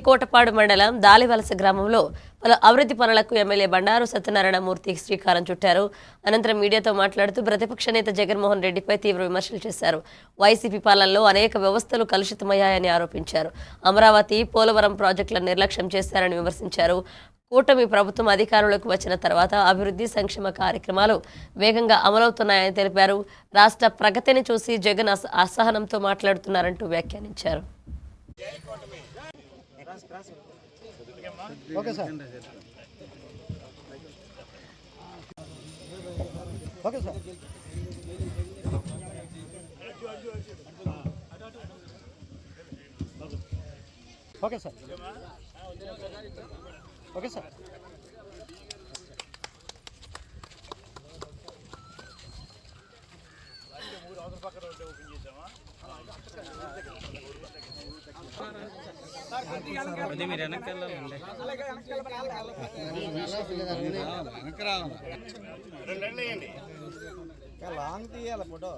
కోటపాడు మండలం దాలివలస గ్రామంలో పలు అభివృద్ధి పనులకు ఎమ్మెల్యే బండారు సత్యనారాయణ మూర్తి శ్రీకారం చుట్టారు. అనంతరం మీడియాతో మాట్లాడుతూ ప్రతిపక్ష నేత జగన్మోహన్ రెడ్డిపై తీవ్ర విమర్శలు చేశారు. వైసీపీ పాలనలో అనేక వ్యవస్థలు కలుషితమయ్యాయని ఆరోపించారు. అమరావతి, పోలవరం ప్రాజెక్టుల నిర్లక్ష్యం చేశారని విమర్శించారు. కూటమి ప్రభుత్వం అధికారంలోకి వచ్చిన తర్వాత అభివృద్ధి సంక్షేమ కార్యక్రమాలు వేగంగా అమలవుతున్నాయని తెలిపారు. రాష్ట్ర ప్రగతిని చూసి జగన్ అసహనంతో మాట్లాడుతున్నారంటూ వ్యాఖ్యానించారు. Okay sir okay sir okay sir okay sir అది మీరు వెనక్కి వెళ్ళాలండి. లాంగ్ తీయాలి ఫోటో.